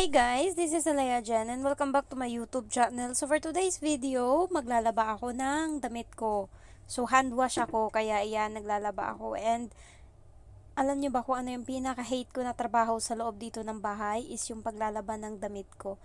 Hi guys, this is Alea Jen and welcome back to my YouTube channel. So for today's video, maglalaba ako ng damit ko. So hand wash ako, kaya iyan, naglalaba ako. And alam niyo ba kung ano yung pinaka-hate ko na trabaho sa loob dito ng bahay is yung paglalaba ng damit ko.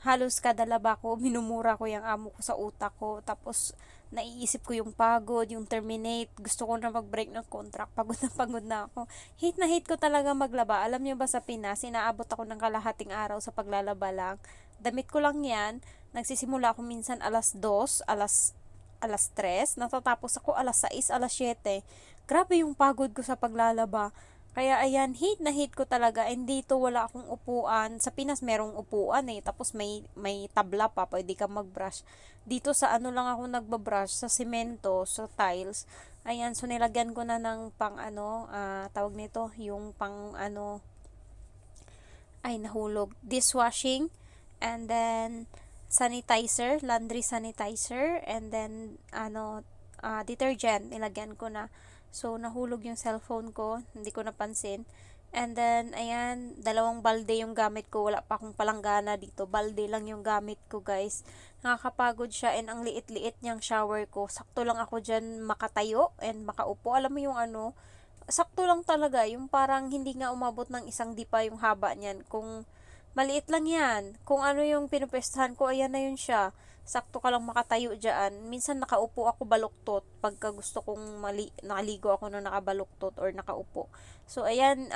Halos kada laba ko, minumura ko yung amo ko sa utak ko. Tapos naiisip ko yung pagod, yung terminate. Gusto ko na mag-break ng contract. Pagod na ako. Hate na hate ko talaga maglaba. Alam niyo ba sa Pinas, inaabot ako ng kalahating araw sa paglalaba lang. Damit ko lang yan. Nagsisimula ako minsan alas 2, alas 3, natatapos ako alas 6, alas 7. Grabe yung pagod ko sa paglalaba. Kaya ayan, hate na hate ko talaga. And dito wala akong upuan. Sa Pinas merong upuan eh. Tapos may tabla pa, pwede ka mag-brush. Dito sa ano lang ako nagbabrush, sa semento, sa tiles. Ayan, so nilagyan ko na ng pang ano, tawag nito, yung pang ano, ay nahulog, dishwashing. And then sanitizer, laundry sanitizer, and then ano, detergent, nilagyan ko na. So nahulog yung cellphone ko, hindi ko napansin. And then ayan, dalawang balde yung gamit ko, wala pa akong palanggana dito, balde lang yung gamit ko guys. Nakakapagod siya, and ang liit-liit niyang shower ko, sakto lang ako dyan makatayo and makaupo. Alam mo yung ano, sakto lang talaga, yung parang hindi nga umabot ng isang dipa yung haba niyan. Kung maliit lang yan, kung ano yung pinupestahan ko, ayan na yun siya. Sakto ka lang makatayo dyan. Minsan nakaupo ako baluktot pagka gusto kong nakaligo ako na nakabaluktot or nakaupo. So ayan,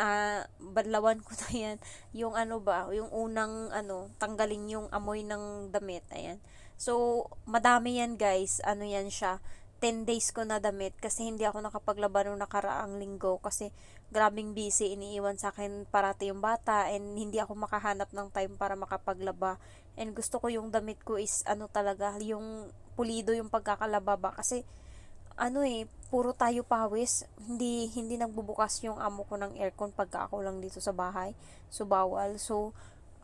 badlawan ko na yan. Yung ano ba, yung unang ano, tanggalin yung amoy ng damit. Ayan. So madami yan guys, ano yan siya, 10 days ko na damit kasi hindi ako nakapaglaba nung nakaraang linggo kasi grabing busy, iniiwan sa akin parati yung bata and hindi ako makahanap ng time para makapaglaba. And gusto ko yung damit ko is ano talaga, yung pulido yung pagkakalaba ba kasi ano eh, puro tayo pawis. Hindi nagbubukas yung amo ko ng aircon pagka ako lang dito sa bahay. So bawal. So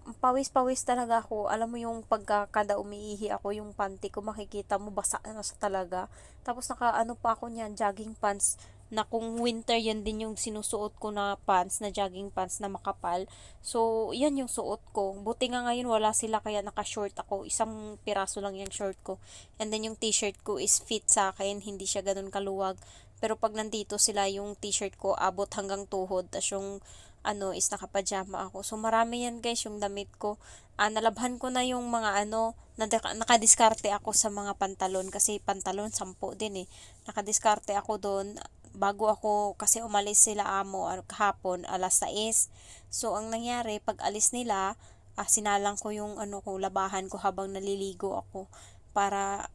pawis-pawis talaga ako. Alam mo yung pagkakada umiihi ako, yung panty ko makikita mo basa na siya talaga. Tapos naka ano pa ako niyan, jogging pants na kung winter yan din yung sinusuot ko na pants, na jogging pants na makapal. So, yan yung suot ko. Buti nga ngayon wala sila kaya naka-short ako. Isang piraso lang yung short ko. And then yung t-shirt ko is fit sa akin, hindi siya ganun kaluwag. Pero pag nandito sila, yung t-shirt ko abot hanggang tuhod. Tapos yung ano is nakapajama ako. So marami yan guys yung damit ko. Nalabhan ko na yung mga ano, nakadiskarte ako sa mga pantalon kasi pantalon 10 din eh. Nakadiskarte ako doon bago ako kasi umalis sila amo kahapon alas 6. So ang nangyari pag alis nila, sinalang ko yung ano ko, labahan ko habang naliligo ako para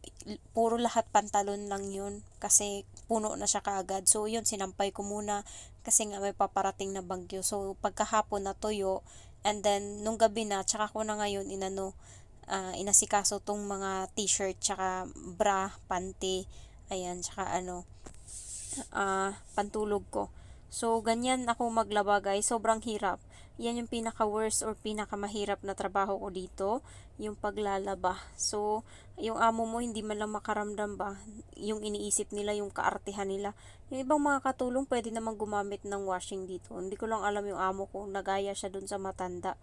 puro lahat pantalon lang yun kasi puno na siya kaagad. So yun, sinampay ko muna kasi nga may paparating na bagyo. So pagkahapon natuyo, and then nung gabi na tsaka ko na ngayon inasikaso tong mga t-shirt tsaka bra, panty, ayan, tsaka ano, pantulog ko. So, ganyan ako maglaba guys. Sobrang hirap. Yan yung pinaka-worst or pinaka-mahirap na trabaho ko dito. Yung paglalaba. So, yung amo mo hindi man lang makaramdam ba? Yung iniisip nila, yung kaartehan nila. Yung ibang mga katulong pwede namang gumamit ng washing dito. Hindi ko lang alam yung amo ko. Nagaya siya dun sa matanda,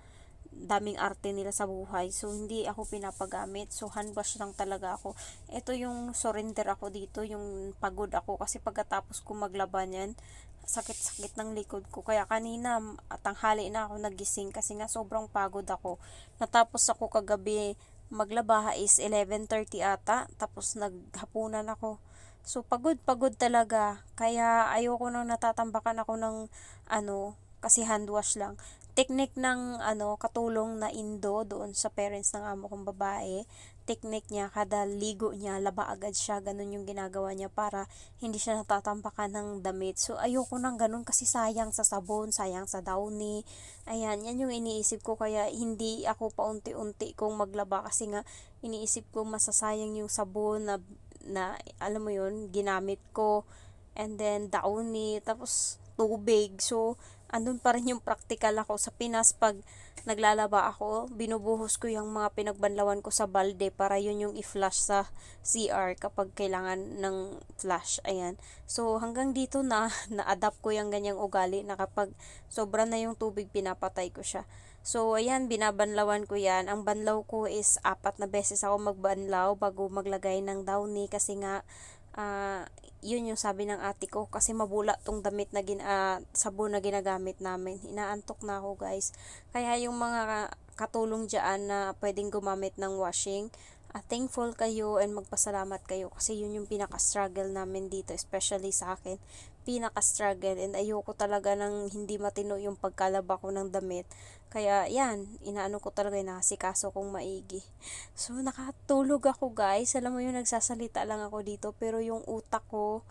daming arte nila sa buhay. So, hindi ako pinapagamit. So, handwash lang talaga ako. Ito yung surrender ako dito, yung pagod ako. Kasi pagkatapos ko maglaban yan, sakit-sakit ng likod ko. Kaya kanina, tanghali na ako nagising kasi nga sobrang pagod ako. Natapos ako kagabi maglaba is 11:30 ata. Tapos naghapunan ako. So, pagod talaga. Kaya ayoko nang natatambakan ako ng ano, kasi handwash lang. Technique ng ano, katulong na Indo doon sa parents ng amo kong babae. Technique niya, kada ligo niya, laba agad siya. Ganun yung ginagawa niya para hindi siya natatampakan ng damit. So, ayoko nang ganun kasi sayang sa sabon, sayang sa downy. Ayan, yan yung iniisip ko. Kaya hindi ako paunti-unti kong maglaba kasi nga iniisip ko masasayang yung sabon na alam mo yun, ginamit ko. And then, downy, tapos tubig. So, andun pa rin yung practical ako. Sa Pinas, pag naglalaba ako, binubuhos ko yung mga pinagbanlawan ko sa balde para yun yung i-flush sa CR kapag kailangan ng flush. Ayan. So, hanggang dito na, na-adapt ko yung ganyang ugali na kapag sobra na yung tubig, pinapatay ko siya. So, ayan, binabanlawan ko yan. Ang banlaw ko is 4 na beses ako magbanlaw bago maglagay ng downy kasi nga, yun yung sabi ng ate ko kasi mabula tong damit na sabon na ginagamit namin. Inaantok na ako guys. Kaya yung mga katulong dyan na pwedeng gumamit ng washing, thankful kayo and magpasalamat kayo kasi yun yung pinaka-struggle namin dito, especially sa akin. Pinaka-struggle and ayoko talaga ng hindi matino yung pagkalaba ko ng damit. Kaya yan, inaano ko talaga, inasikaso kong maigi. So nakatulog ako guys, alam mo yung nagsasalita lang ako dito pero yung utak ko,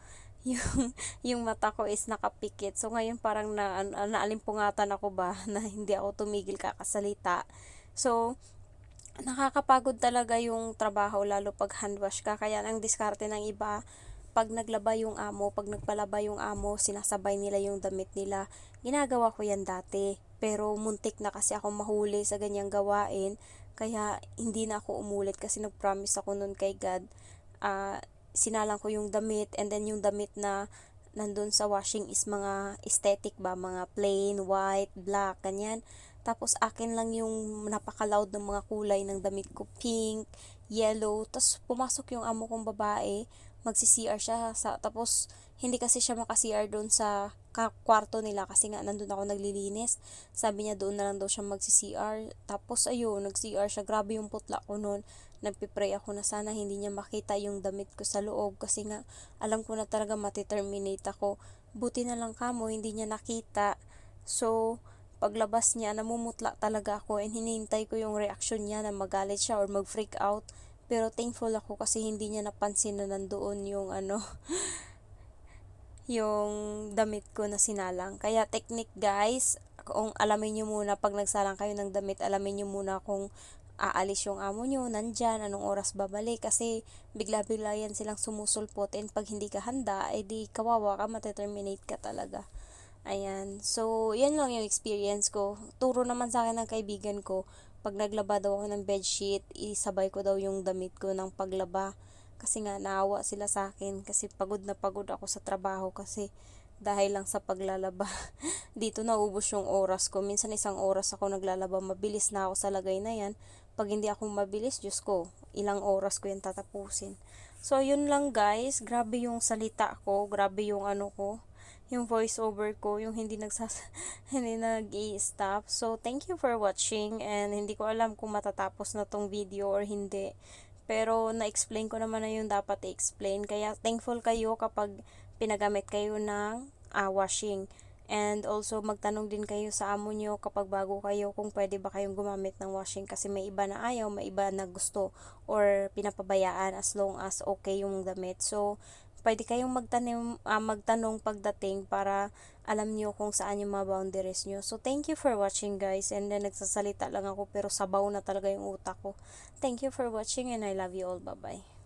yung mata ko is nakapikit. So ngayon parang naalimpungatan ako ba na hindi ako tumigil kakasalita. So nakakapagod talaga yung trabaho lalo pag handwash ka. Kaya ang diskarte ng iba, pag naglaba yung amo, pag nagpalaba yung amo, sinasabay nila yung damit nila. Ginagawa ko yan dati. Pero muntik na kasi ako mahuli sa ganyang gawain. Kaya hindi na ako umulit kasi nag-promise ako nun kay God. Sinalang ko yung damit and then yung damit na nandun sa washing is mga aesthetic ba, mga plain, white, black, ganyan. Tapos akin lang yung napaka-loud ng mga kulay ng damit ko, pink, yellow. Tapos pumasok yung amo kong babae, magsi-CR siya tapos hindi kasi siya maka-CR doon sa kwarto nila kasi nga nandun ako naglilinis. Sabi niya doon na lang daw siya magsi-CR. Tapos ayun, nag-CR siya. Grabe yung putla ko noon. Nagpipray ako na sana hindi niya makita yung damit ko sa loob kasi nga alam ko na talaga matiterminate ako. Buti na lang kamo, hindi niya nakita. So, paglabas niya, namumutla talaga ako and hinihintay ko yung reaction niya na magalit siya or mag-freak out. Pero thankful ako kasi hindi niya napansin na nandoon yung yung damit ko na sinalang. Kaya technique guys, kung alamin nyo muna pag nagsalang kayo ng damit, alamin nyo muna kung aalis yung amo nyo, nandyan, anong oras babalik kasi bigla-bigla yan silang sumusulpot and pag hindi ka handa, edi kawawa ka, mateterminate ka talaga. Ayan. So, yan lang yung experience ko. Turo naman sa akin ng kaibigan ko, pag naglaba daw ako ng bedsheet, isabay ko daw yung damit ko ng paglaba. Kasi nga, naawa sila sa akin. Kasi pagod na pagod ako sa trabaho kasi dahil lang sa paglalaba. Dito naubos yung oras ko. Minsan 1 oras ako naglalaba. Mabilis na ako sa lagay na yan. Pag hindi ako mabilis, Diyos ko, ilang oras ko yan tatapusin. So, yun lang guys. Grabe yung salita ko. Grabe yung yung voice over ko, yung hindi hindi nag-i-stop. So, thank you for watching and hindi ko alam kung matatapos na tong video or hindi. Pero, na-explain ko naman na yung dapat i-explain. Kaya, thankful kayo kapag pinagamit kayo ng washing. And also, magtanong din kayo sa amo nyo kapag bago kayo kung pwede ba kayong gumamit ng washing kasi may iba na ayaw, may iba na gusto or pinapabayaan as long as okay yung damit. So, pwede kayong magtanong pagdating para alam nyo kung saan yung mga boundaries nyo. So, thank you for watching guys. And then, nagsasalita lang ako pero sabaw na talaga yung utak ko. Thank you for watching and I love you all. Bye-bye.